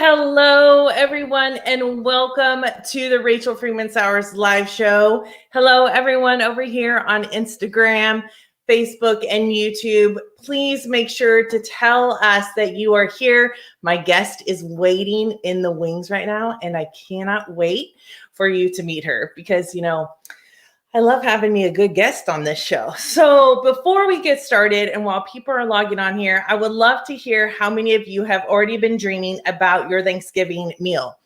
Hello, everyone, and welcome to the Rachel Freeman Sowers live show. Hello, everyone over here on Instagram, Facebook, and YouTube. Please make sure to tell us that you are here. My guest is waiting in the wings right now, and I cannot wait for you to meet her because, I love having me a good guest on this show. So before we get started, and while people are logging on here, I would love to hear how many of you have already been dreaming about your Thanksgiving meal.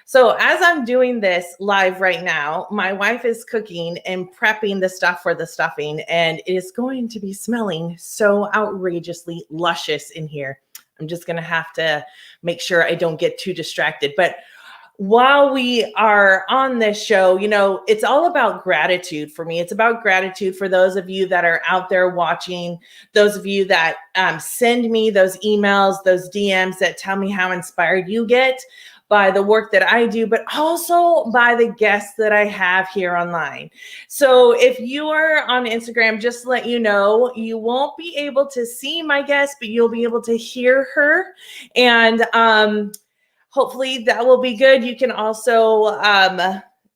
So as I'm doing this live right now, my wife is cooking and prepping the stuff for the stuffing, and it is going to be smelling so outrageously luscious in here. I'm just going to have to make sure I don't get too distracted. But while we are on this show, it's all about gratitude for me. It's about gratitude for those of you that are out there watching, those of you that send me those emails, those DMs that tell me how inspired you get by the work that I do, but also by the guests that I have here online. So if you are on Instagram, just to let you know, you won't be able to see my guest, but you'll be able to hear her. And hopefully that will be good. You can also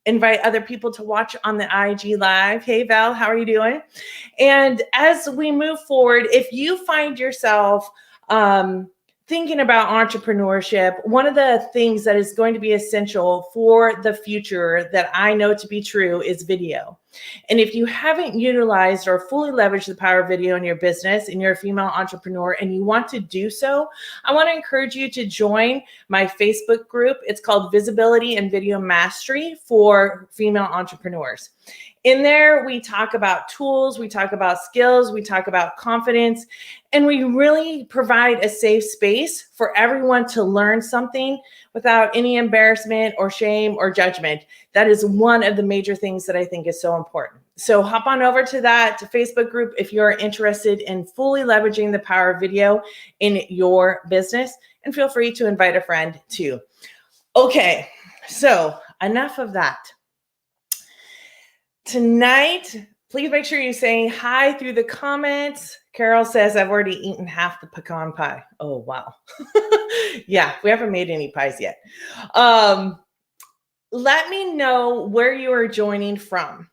invite other people to watch on the IG Live. Hey, Val, how are you doing? And as we move forward, if you find yourself thinking about entrepreneurship, one of the things that is going to be essential for the future that I know to be true is video. And if you haven't utilized or fully leveraged the power of video in your business and you're a female entrepreneur and you want to do so, I want to encourage you to join my Facebook group. It's called Visibility and Video Mastery for Female Entrepreneurs. In there, we talk about tools, we talk about skills, we talk about confidence, and we really provide a safe space for everyone to learn something without any embarrassment or shame or judgment. That is one of the major things that I think is so important. So hop on over to that Facebook group if you're interested in fully leveraging the power of video in your business, and feel free to invite a friend too. Okay, so enough of that. Tonight, please make sure you say hi through the comments. Carol says, I've already eaten half the pecan pie. Oh, wow. Yeah, we haven't made any pies yet. Let me know where you are joining from.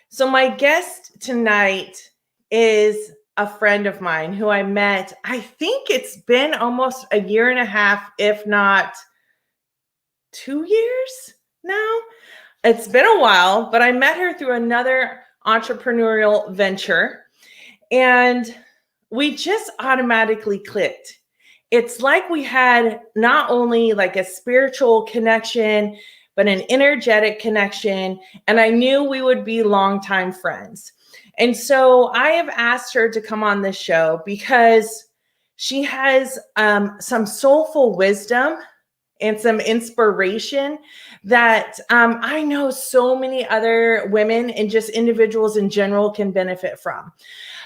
So my guest tonight is a friend of mine who I met, I think it's been almost a year and a half, if not 2 years now. It's been a while, but I met her through another entrepreneurial venture, and we just automatically clicked. It's like we had not only like a spiritual connection, but an energetic connection, and I knew we would be longtime friends. And so I have asked her to come on this show because she has some soulful wisdom and some inspiration that I know so many other women and just individuals in general can benefit from.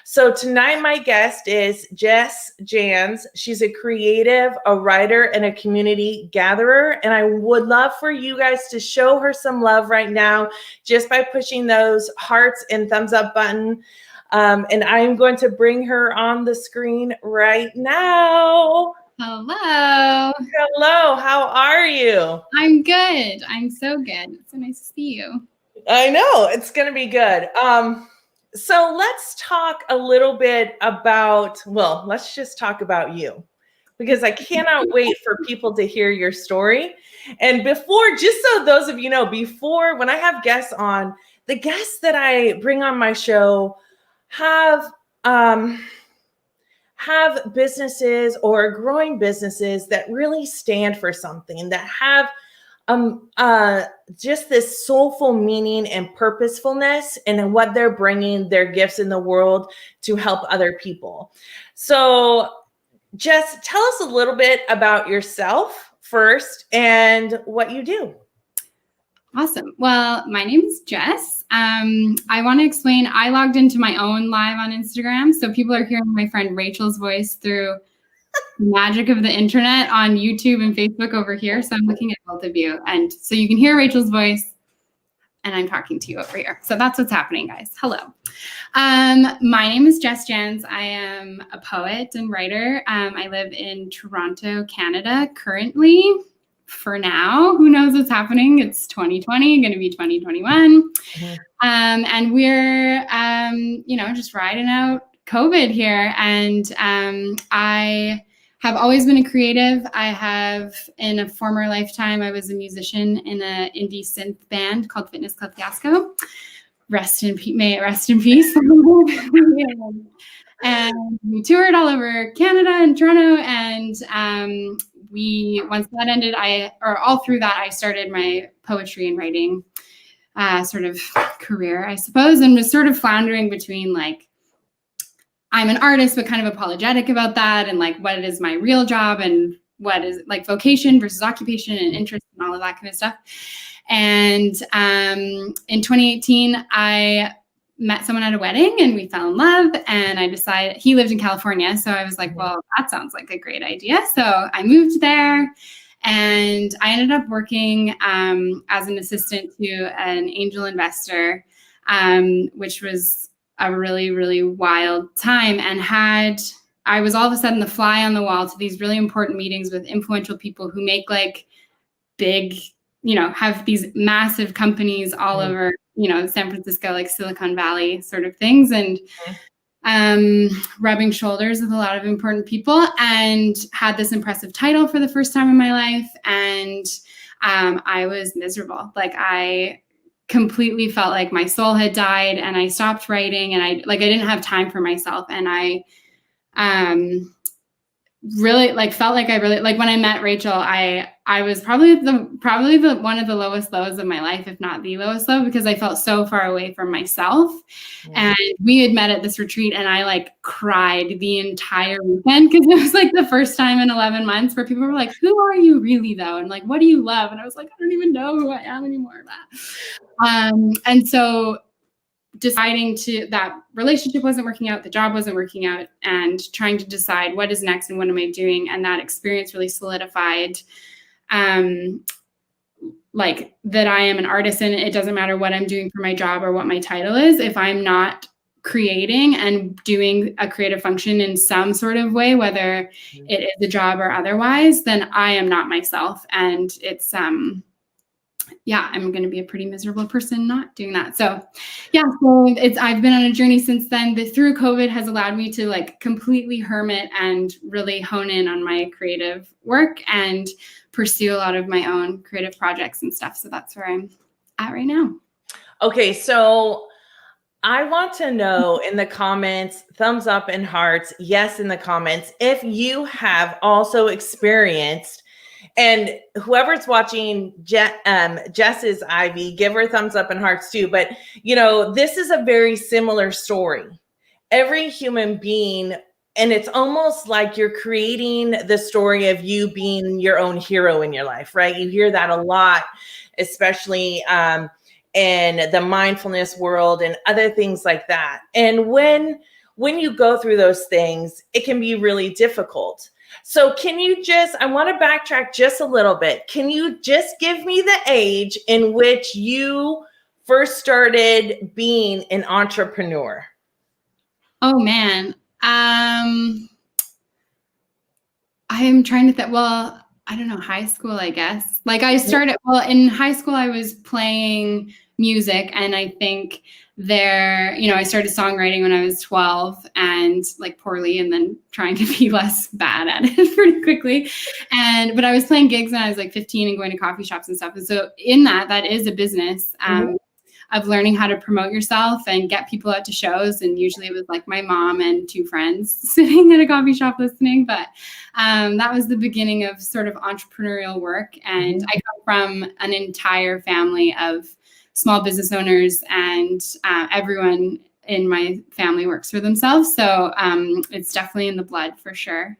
So tonight, my guest is Jess Janz. She's a creative, a writer, and a community gatherer. And I would love for you guys to show her some love right now just by pushing those hearts and thumbs up button. And I'm going to bring her on the screen right now. Hello. Hello, how are you? I'm good. I'm so good. It's so nice to see you. I know, it's going to be good. So let's talk a little bit about, let's just talk about you, because I cannot wait for people to hear your story. And before, just so those of you know, before when I have guests on, the guests that I bring on my show have businesses or growing businesses that really stand for something, that have just this soulful meaning and purposefulness in what they're bringing, their gifts in the world to help other people. So Jess, tell us a little bit about yourself first and what you do. Awesome. Well, my name is Jess. I want to explain, I logged into my own live on Instagram. So people are hearing my friend Rachel's voice through the magic of the internet on YouTube and Facebook over here. So I'm looking at both of you. And so you can hear Rachel's voice and I'm talking to you over here. So that's what's happening, guys. Hello. My name is Jess Janz. I am a poet and writer. I live in Toronto, Canada currently. For now, who knows what's happening? It's 2020, going to be 2021. Mm-hmm. And we're, just riding out COVID here. And I have always been a creative. I have, in a former lifetime, I was a musician in an indie synth band called Fitness Club Fiasco. May it rest in peace. And we toured all over Canada and Toronto. And once that ended, all through that, I started my poetry and writing sort of career, I suppose, and was sort of floundering between like, I'm an artist, but kind of apologetic about that. And like, what is my real job and what is like vocation versus occupation and interest and all of that kind of stuff. And in 2018, I met someone at a wedding and we fell in love, and I decided he lived in California. So I was like, well, that sounds like a great idea. So I moved there and I ended up working as an assistant to an angel investor, which was a really, really wild time, and I was all of a sudden the fly on the wall to these really important meetings with influential people who make like big, have these massive companies all over, San Francisco, like Silicon Valley sort of things, and rubbing shoulders with a lot of important people, and had this impressive title for the first time in my life. And I was miserable. Like I completely felt like my soul had died, and I stopped writing, and I didn't have time for myself. And I really felt like when I met Rachel, I was probably the one of the lowest lows of my life, if not the lowest low, because I felt so far away from myself. Yeah. And we had met at this retreat, and I cried the entire weekend, because it was like the first time in 11 months where people were like, who are you really though? And like, what do you love? And I was like, I don't even know who I am anymore. And so deciding that relationship wasn't working out, the job wasn't working out, and trying to decide what is next and what am I doing. And that experience really solidified that I am an artist, and it doesn't matter what I'm doing for my job or what my title is. If I'm not creating and doing a creative function in some sort of way, whether it is a job or otherwise, then I am not myself. And it's, I'm going to be a pretty miserable person not doing that. So I've been on a journey since then that through COVID has allowed me to completely hermit and really hone in on my creative work and pursue a lot of my own creative projects and stuff. So that's where I'm at right now. Okay. So I want to know in the comments, thumbs up and hearts, yes, in the comments, if you have also experienced. And whoever's watching Jess's Ivy, give her thumbs up and hearts too. But, this is a very similar story. Every human being, and it's almost like you're creating the story of you being your own hero in your life, right? You hear that a lot, especially in the mindfulness world and other things like that. And when you go through those things, it can be really difficult. So I want to backtrack just a little bit. Can you just give me the age in which you first started being an entrepreneur? Oh, man. I'm trying to think. Well, I don't know, high school, I guess. In high school, I was playing music, and I think I started songwriting when I was 12, and poorly, and then trying to be less bad at it pretty quickly. But I was playing gigs when I was 15 and going to coffee shops and stuff. And so in that is a business of learning how to promote yourself and get people out to shows. And usually it was my mom and two friends sitting at a coffee shop listening. But that was the beginning of sort of entrepreneurial work. And I come from an entire family of small business owners, and everyone in my family works for themselves. So it's definitely in the blood for sure.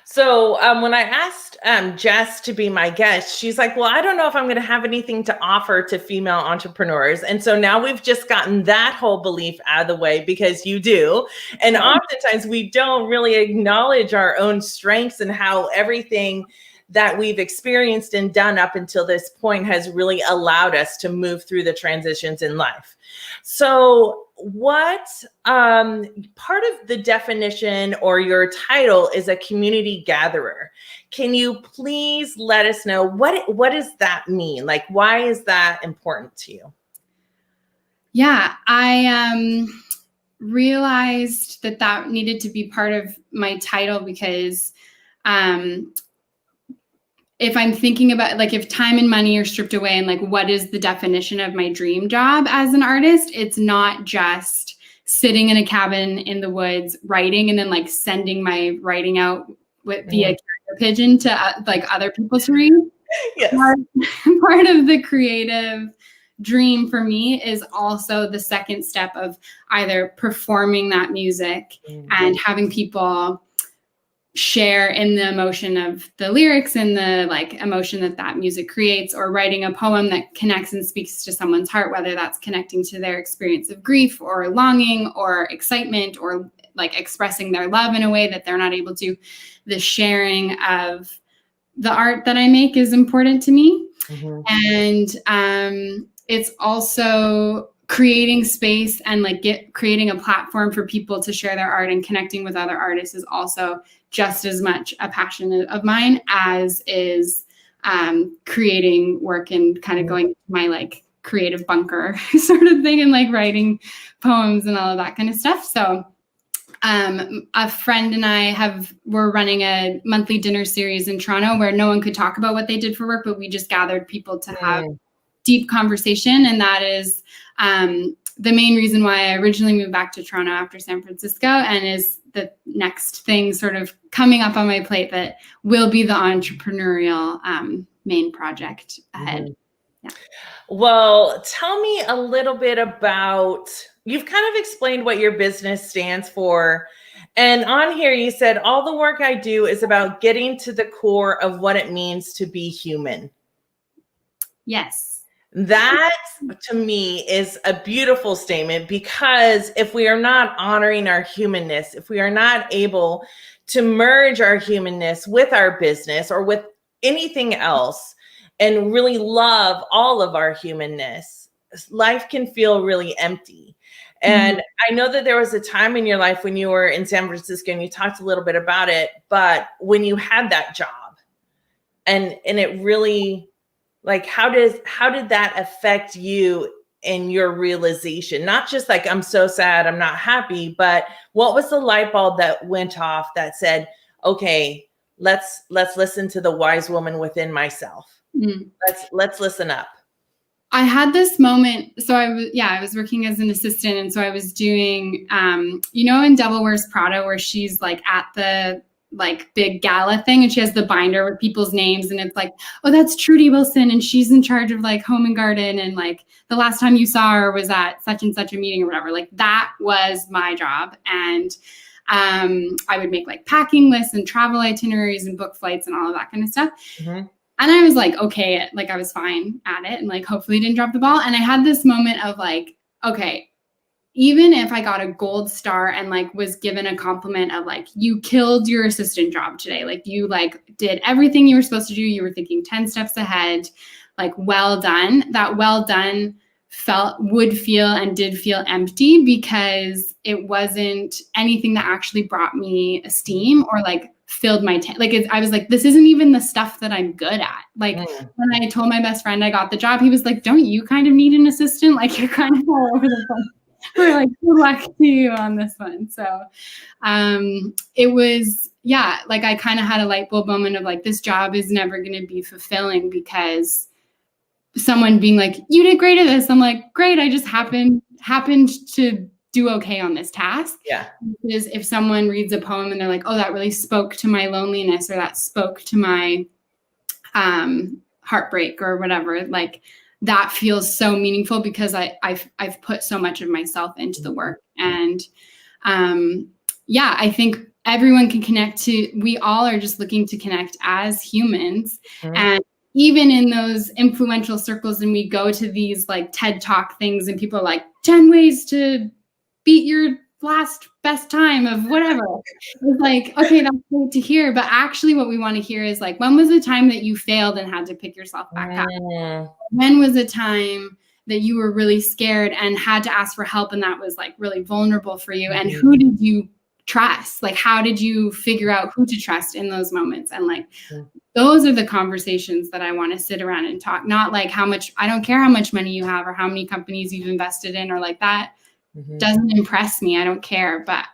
So when I asked Jess to be my guest, she's like, well, I don't know if I'm going to have anything to offer to female entrepreneurs. And so now we've just gotten that whole belief out of the way, because you do. And oftentimes we don't really acknowledge our own strengths and how everything that we've experienced and done up until this point has really allowed us to move through the transitions in life. So what part of the definition or your title is a community gatherer? Can you please let us know what does that mean? Like, why is that important to you? Yeah, I realized that needed to be part of my title because if I'm thinking about like if time and money are stripped away and like what is the definition of my dream job as an artist, it's not just sitting in a cabin in the woods writing and then like sending my writing out via carrier pigeon to like other people to read. Yes. Part of the creative dream for me is also the second step of either performing that music and having people share in the emotion of the lyrics and the like emotion that music creates, or writing a poem that connects and speaks to someone's heart, whether that's connecting to their experience of grief or longing or excitement or like expressing their love in a way that they're not able to. The sharing of the art that I make is important to me. And it's also creating space and like creating a platform for people to share their art, and connecting with other artists is also just as much a passion of mine as is creating work and kind of going to my like creative bunker sort of thing and like writing poems and all of that kind of stuff. So a friend and I we're running a monthly dinner series in Toronto where no one could talk about what they did for work, but we just gathered people to have deep conversation. And that is the main reason why I originally moved back to Toronto after San Francisco, and is the next thing sort of coming up on my plate that will be the entrepreneurial main project ahead. Yeah. Well, tell me a little bit about, you've kind of explained what your business stands for. And on here, you said, all the work I do is about getting to the core of what it means to be human. Yes. That to me is a beautiful statement, because if we are not honoring our humanness, if we are not able to merge our humanness with our business or with anything else and really love all of our humanness, life can feel really empty. And I know that there was a time in your life when you were in San Francisco, and you talked a little bit about it, but when you had that job and it really, like, how did that affect you in your realization? Not just like, I'm so sad, I'm not happy, but what was the light bulb that went off that said, okay, let's listen to the wise woman within myself. Let's listen up. I had this moment. So I was working as an assistant. And so I was doing, in Devil Wears Prada, where she's like at the like big gala thing and she has the binder with people's names, and it's like, oh, that's Trudy Wilson, and she's in charge of like home and garden, and like the last time you saw her was at such and such a meeting or whatever. Like that was my job. And I would make like packing lists and travel itineraries and book flights and all of that kind of stuff. And I was like, okay, like I was fine at it and like hopefully didn't drop the ball. And I had this moment of like, okay, even if I got a gold star and like was given a compliment of like, you killed your assistant job today, like you like did everything you were supposed to do, you were thinking 10 steps ahead, like well done, that well done would feel and did feel empty, because it wasn't anything that actually brought me esteem or like filled my tank. Like I was like, this isn't even the stuff that I'm good at. Like when I told my best friend I got the job, he was like, don't you kind of need an assistant? Like you're kind of all over the place. We're like, good luck to you on this one. So it was, like I kind of had a light bulb moment of like, this job is never going to be fulfilling because someone being like, you did great at this. I'm like, great. I just happened to do okay on this task. Yeah. Because if someone reads a poem and they're like, oh, that really spoke to my loneliness, or that spoke to my heartbreak or whatever, like that feels so meaningful because I've put so much of myself into the work. And I think everyone can connect we all are just looking to connect as humans. And even in those influential circles, and we go to these like TED Talk things and people are like 10 ways to beat your last best time of whatever. It's like, okay, that's great to hear. But actually what we want to hear is like, when was the time that you failed and had to pick yourself back up? When was a time that you were really scared and had to ask for help and that was like really vulnerable for you? And who did you trust? Like, how did you figure out who to trust in those moments? And like, those are the conversations that I want to sit around and talk, not like how much, I don't care how much money you have or how many companies you've invested in or like that doesn't impress me. I don't care. But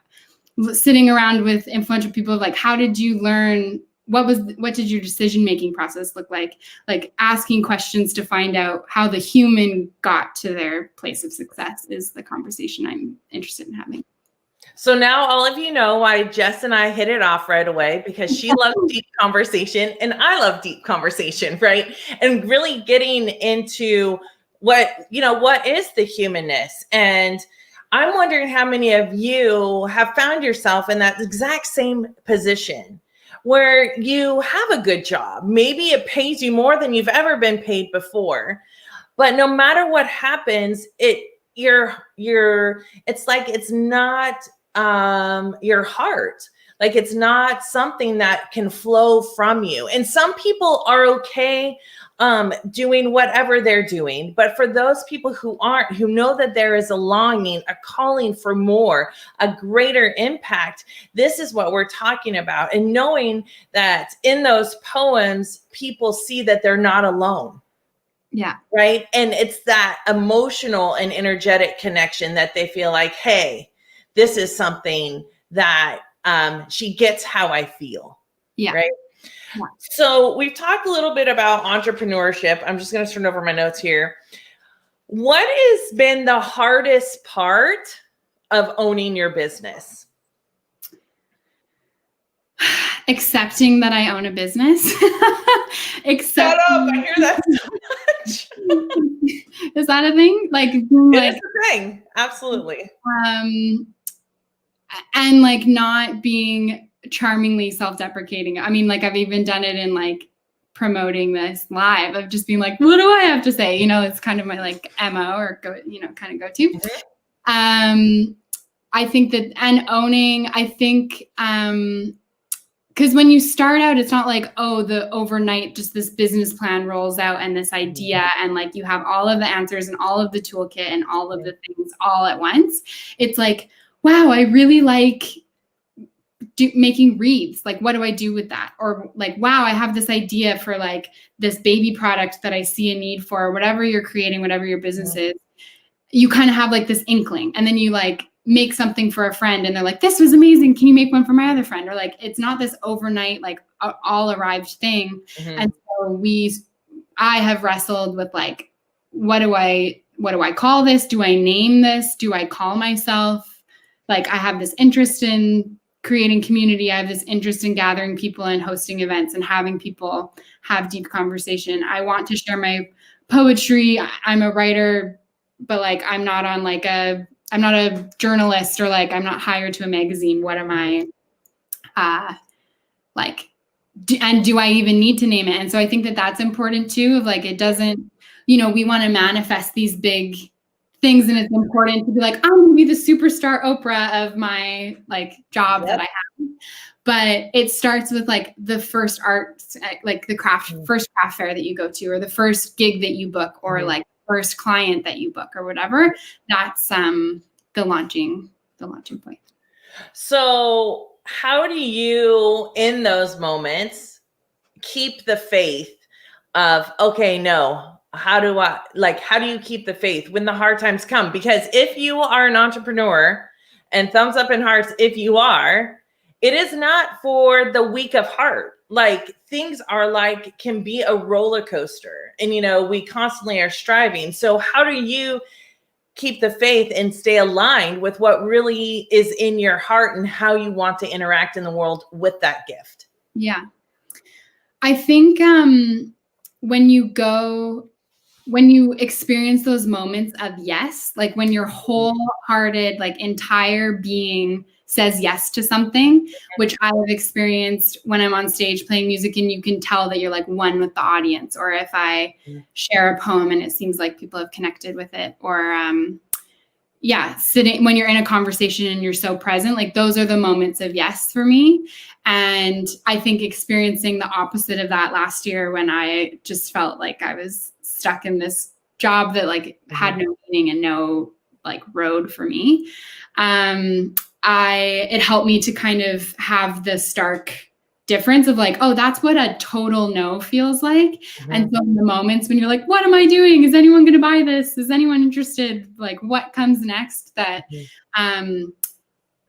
sitting around with influential people, like, how did you learn? What did your decision-making process look like? Like asking questions to find out how the human got to their place of success is the conversation I'm interested in having. So now all of you know why Jess and I hit it off right away, because she loves deep conversation and I love deep conversation, right? And really getting into what is the humanness. And I'm wondering how many of you have found yourself in that exact same position where you have a good job. Maybe it pays you more than you've ever been paid before. But no matter what happens, it's like it's not your heart. Like it's not something that can flow from you. And some people are okay doing whatever they're doing. But for those people who aren't, who know that there is a longing, a calling for more, a greater impact, this is what we're talking about. And knowing that in those poems, people see that they're not alone. Yeah. Right. And it's that emotional and energetic connection that they feel like, hey, this is something that she gets how I feel. Yeah. Right. Yeah. So we've talked a little bit about entrepreneurship. I'm just going to turn over my notes here. What has been the hardest part of owning your business? Accepting that I own a business. Shut up. I hear that so much. Is that a thing? Like, it is a thing. Absolutely. And like not being charmingly self-deprecating. I mean, like I've even done it in like promoting this live of just being like, what do I have to say? You know, it's kind of my like MO or kind of go to. Mm-hmm. I think that, and owning, I think, because when you start out, it's not like, oh, the overnight, just this business plan rolls out and this idea and like you have all of the answers and all of the toolkit and all of the things all at once. It's like, wow, I really like making wreaths. Like, what do I do with that? Or like, wow, I have this idea for like this baby product that I see a need for, or whatever you're creating, whatever your business is. You kind of have like this inkling, and then you like make something for a friend and they're like, this was amazing. Can you make one for my other friend? Or like, it's not this overnight, like all arrived thing. Mm-hmm. And so I have wrestled with like, what do I call this? Do I name this? Do I call myself? Like, I have this interest in creating community. I have this interest in gathering people and hosting events and having people have deep conversation. I want to share my poetry. I'm a writer, but like, I'm not a journalist, or like, I'm not hired to a magazine. What am I like, and do I even need to name it? And so I think that that's important too, of like, it doesn't, we want to manifest these big things, and it's important to be like, I'm going to be the superstar Oprah of my like job that I have. But it starts with like the first art, like the first craft fair that you go to, or the first gig that you book, or like first client that you book, or whatever. That's the launching point. So how do you, in those moments, keep the faith of, okay, no, how do you keep the faith when the hard times come? Because if you are an entrepreneur, and thumbs up and hearts if you are, it is not for the weak of heart. Like, things are like, can be a roller coaster, and we constantly are striving. So how do you keep the faith and stay aligned with what really is in your heart and how you want to interact in the world with that gift? Yeah. I think when you experience those moments of yes, like when your wholehearted, like entire being says yes to something, which I have experienced when I'm on stage playing music, and you can tell that you're like one with the audience, or if I share a poem and it seems like people have connected with it, or sitting when you're in a conversation and you're so present, like those are the moments of yes for me. And I think experiencing the opposite of that last year when I just felt like I was stuck in this job that like had no meaning and no like road for me. It helped me to kind of have the stark difference of like, oh, that's what a total no feels like. And so in the moments when you're like, what am I doing? Is anyone going to buy this? Is anyone interested? Like what comes next? That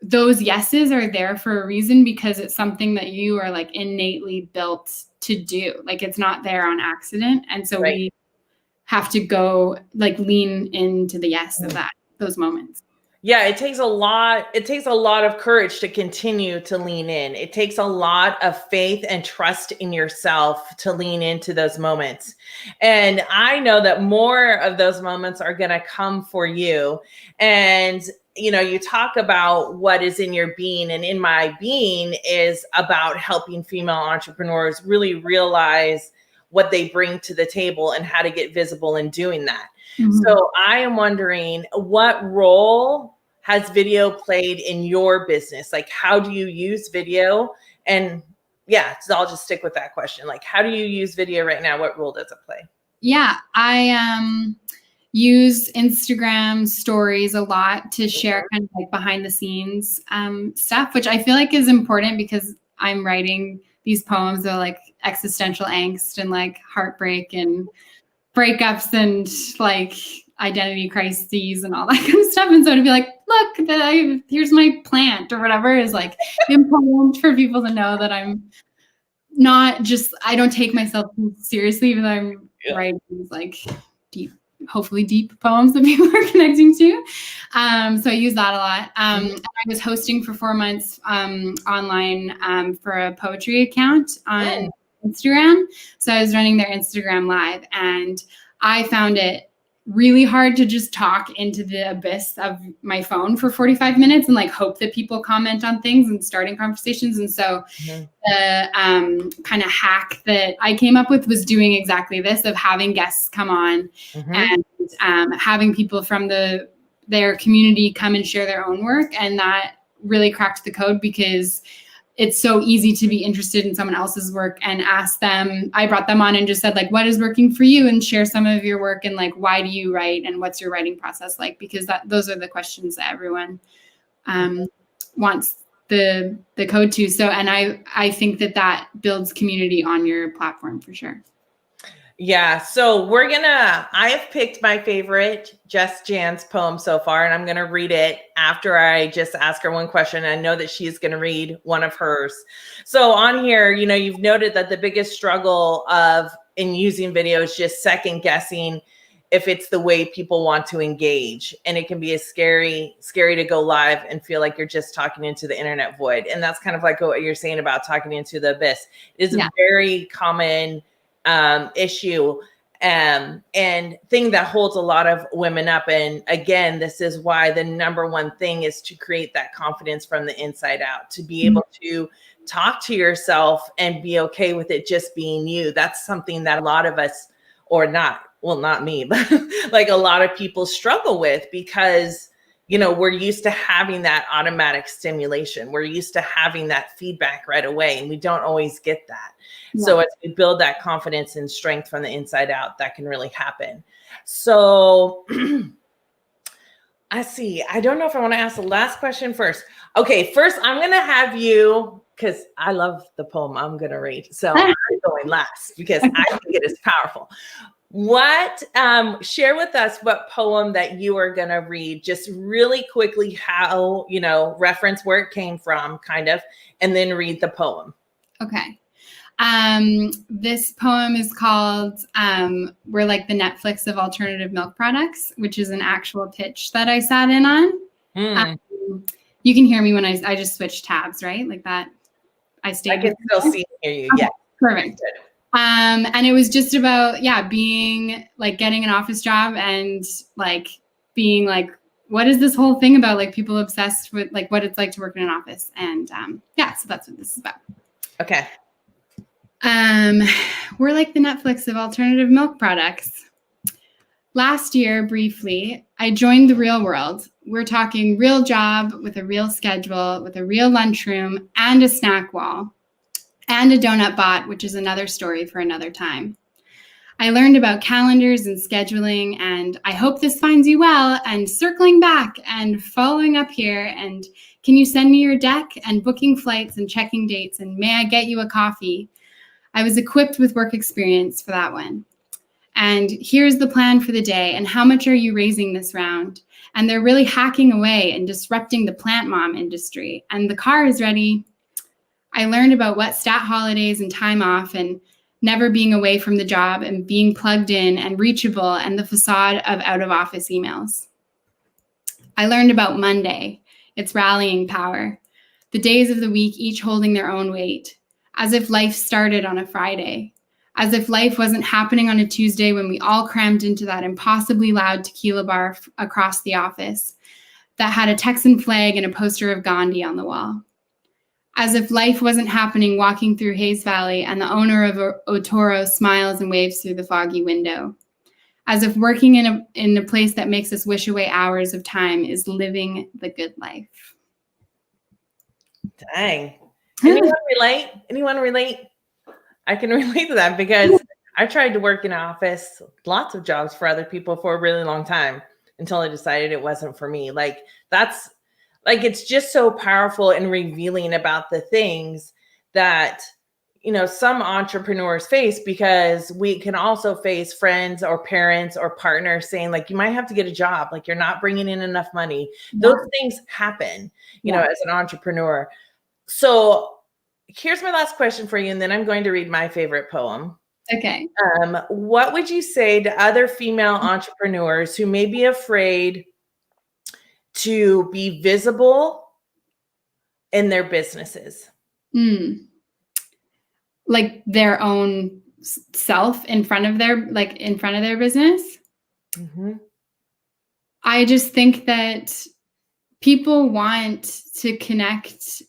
those yeses are there for a reason, because it's something that you are like innately built to do. Like it's not there on accident. And so we have to go like lean into the yes of those moments. Yeah, it takes a lot of courage to continue to lean in. It takes a lot of faith and trust in yourself to lean into those moments. And I know that more of those moments are going to come for you. And you talk about what is in your being, and in my being is about helping female entrepreneurs really realize what they bring to the table and how to get visible in doing that. So I am wondering, what role has video played in your business? Like, how do you use video? And so I'll just stick with that question. Like, how do you use video right now? What role does it play? Yeah, I use Instagram stories a lot to share kind of like behind the scenes stuff, which I feel like is important because I'm writing these poems of like existential angst and like heartbreak and breakups and like identity crises and all that kind of stuff. And so to be like, look, here's my plant or whatever is like important for people to know that I'm not just, I don't take myself seriously, even though I'm writing these like hopefully deep poems that people are connecting to. So I use that a lot. I was hosting for 4 months online for a poetry account on Instagram. So I was running their Instagram live, and I found it really hard to just talk into the abyss of my phone for 45 minutes and like hope that people comment on things and starting conversations. And so the kind of hack that I came up with was doing exactly this, of having guests come on and having people from their community come and share their own work. And that really cracked the code, because it's so easy to be interested in someone else's work and ask them. I brought them on and just said, like, what is working for you, and share some of your work, and like, why do you write, and what's your writing process like? Because those are the questions that everyone wants the code to. So, and I think that builds community on your platform for sure. Yeah. So I have picked my favorite Jess Janz poem so far, and I'm going to read it after I just ask her one question. I know that she's going to read one of hers. So on here, you've noted that the biggest struggle in using video is just second guessing if it's the way people want to engage. And it can be scary to go live and feel like you're just talking into the internet void. And that's kind of like what you're saying about talking into the abyss. It is a very common issue and thing that holds a lot of women up. And again, this is why the number one thing is to create that confidence from the inside out, to be able to talk to yourself and be okay with it just being you. That's something that a lot of us, not me, but like a lot of people struggle with, because we're used to having that automatic stimulation. We're used to having that feedback right away, and we don't always get that. Yeah. So as we build that confidence and strength from the inside out, that can really happen. So I see. I don't know if I want to ask the last question first. Okay, first I'm going to have you, because I love the poem I'm going to read. So I'm going last because I think it is powerful. Share with us what poem that you are going to read, just really quickly, how, reference where it came from kind of, and then read the poem. Okay. This poem is called, We're Like the Netflix of Alternative Milk Products, which is an actual pitch that I sat in on. You can hear me when I just switched tabs, right? Like that. I can still see and hear you. Okay, yeah. Perfect. And it was just about, being like getting an office job and like being like, what is this whole thing about? Like people obsessed with like what it's like to work in an office. And so that's what this is about. Okay. We're like the Netflix of alternative milk products. Last year, briefly, I joined the real world, we're talking real job with a real schedule, with a real lunchroom and a snack wall and a donut bot, which is another story for another time. I learned about calendars and scheduling, and I hope this finds you well, and circling back and following up here, and can you send me your deck, and booking flights and checking dates, and may I get you a coffee? I was equipped with work experience for that one. And here's the plan for the day, and how much are you raising this round? And they're really hacking away and disrupting the plant mom industry, and the car is ready. I learned about what stat holidays and time off, and never being away from the job, and being plugged in and reachable, and the facade of out of office emails. I learned about Monday, its rallying power, the days of the week each holding their own weight, as if life started on a Friday, as if life wasn't happening on a Tuesday when we all crammed into that impossibly loud tequila bar across the office that had a Texan flag and a poster of Gandhi on the wall. As if life wasn't happening walking through Hayes Valley and the owner of Otoro smiles and waves through the foggy window. As if working in a place that makes us wish away hours of time is living the good life. Dang. Anyone relate? Anyone relate? I can relate to that because I tried to work in an office, lots of jobs for other people for a really long time until I decided it wasn't for me. It's just so powerful and revealing about the things that, some entrepreneurs face, because we can also face friends or parents or partners saying you might have to get a job. You're not bringing in enough money. Yeah. Those things happen, as an entrepreneur. So here's my last question for you. And then I'm going to read my favorite poem. Okay. What would you say to other female entrepreneurs who may be afraid to be visible in their businesses? Like their own self in front of their business? Mm-hmm. I just think that people want to connect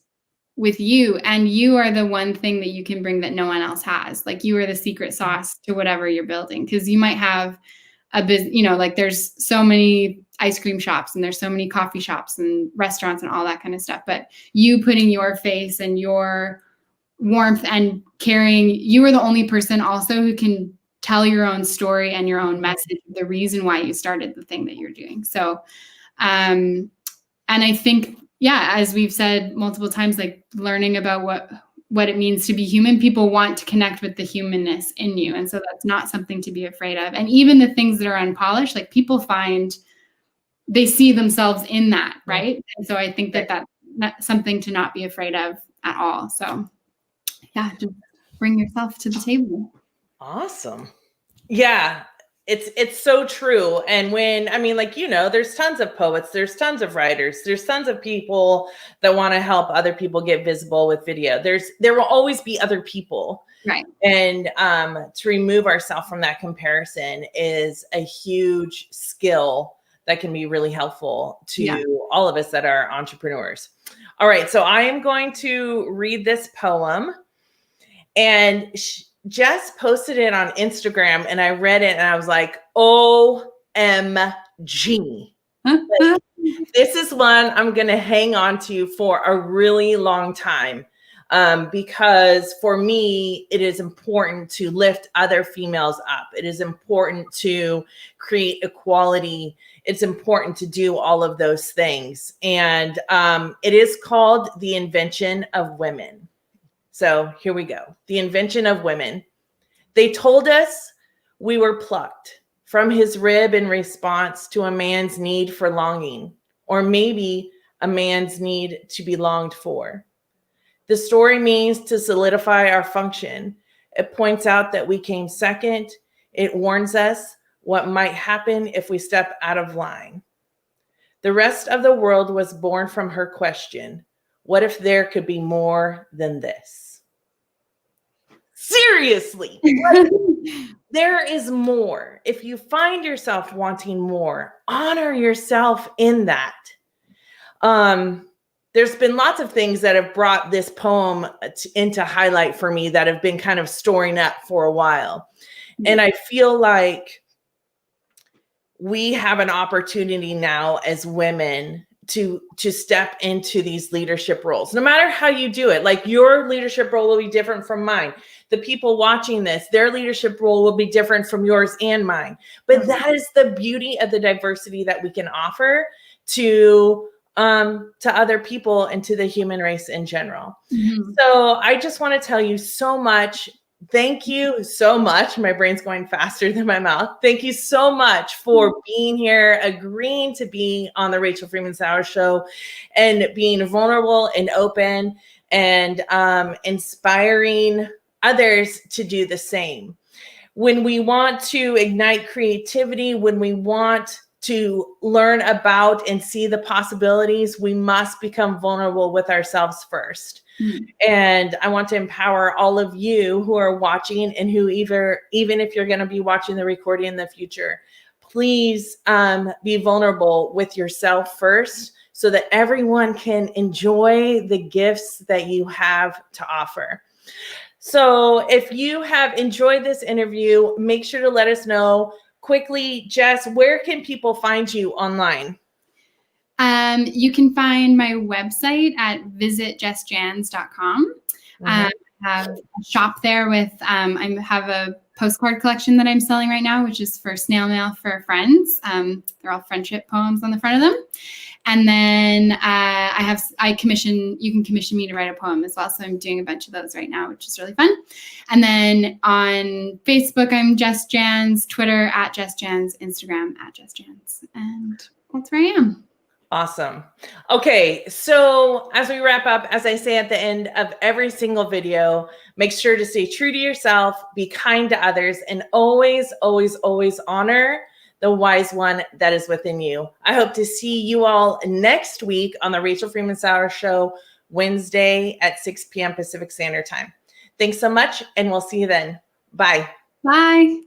with you, and you are the one thing that you can bring that no one else has. You are the secret sauce to whatever you're building, because you might have a business, there's so many ice cream shops and there's so many coffee shops and restaurants and all that kind of stuff. But you putting your face and your warmth and caring, you are the only person also who can tell your own story and your own message, the reason why you started the thing that you're doing. So, and I think, as we've said multiple times, learning about what it means to be human, people want to connect with the humanness in you. And so that's not something to be afraid of. And even the things that are unpolished, people find they see themselves in that, right? And so I think that that's something to not be afraid of at all. So just bring yourself to the table. Awesome. Yeah, it's so true. And there's tons of poets, there's tons of writers, there's tons of people that want to help other people get visible with video. There will always be other people. Right. And to remove ourselves from that comparison is a huge skill that can be really helpful to all of us that are entrepreneurs. All right. So I am going to read this poem, and Jess posted it on Instagram, and I read it and I was like, OMG. This is one I'm going to hang on to for a really long time. Because for me, it is important to lift other females up. It is important to create equality. It's important to do all of those things. And it is called The Invention of Women. So here we go. The Invention of Women. They told us we were plucked from his rib in response to a man's need for longing, or maybe a man's need to be longed for. The story means to solidify our function. It points out that we came second. It warns us what might happen if we step out of line. The rest of the world was born from her question, what if there could be more than this? Seriously, there is more. If you find yourself wanting more, honor yourself in that. There's been lots of things that have brought this poem into highlight for me that have been kind of storing up for a while. And I feel like we have an opportunity now as women to step into these leadership roles, no matter how you do it. Like, your leadership role will be different from mine. The people watching this, their leadership role will be different from yours and mine. But that is the beauty of the diversity that we can offer to other people and to the human race in general. Mm-hmm. So I just want to tell you so much. Thank you so much. My brain's going faster than my mouth. Thank you so much for being here, agreeing to be on the Rachel Freeman Sauer Show, and being vulnerable and open, and inspiring others to do the same. When we want to ignite creativity, when we want to learn about and see the possibilities, we must become vulnerable with ourselves first. Mm-hmm. And I want to empower all of you who are watching, and who even if you're going to be watching the recording in the future, please be vulnerable with yourself first, so that everyone can enjoy the gifts that you have to offer. So if you have enjoyed this interview, make sure to let us know. Quickly, Jess, where can people find you online? You can find my website at visitjessjanz.com. Mm-hmm. I have a shop there with, I have a postcard collection that I'm selling right now, which is for snail mail for friends. They're all friendship poems on the front of them. And then you can commission me to write a poem as well. So I'm doing a bunch of those right now, which is really fun. And then on Facebook, I'm Jess Janz, Twitter at Jess Janz, Instagram at Jess Janz. And that's where I am. Awesome. Okay, so as we wrap up, as I say at the end of every single video, make sure to stay true to yourself, be kind to others, and always, always, always honor the wise one that is within you. I hope to see you all next week on the Rachel Freeman Sauer Show, Wednesday at 6 p.m. Pacific Standard Time. Thanks so much, and we'll see you then. Bye. Bye.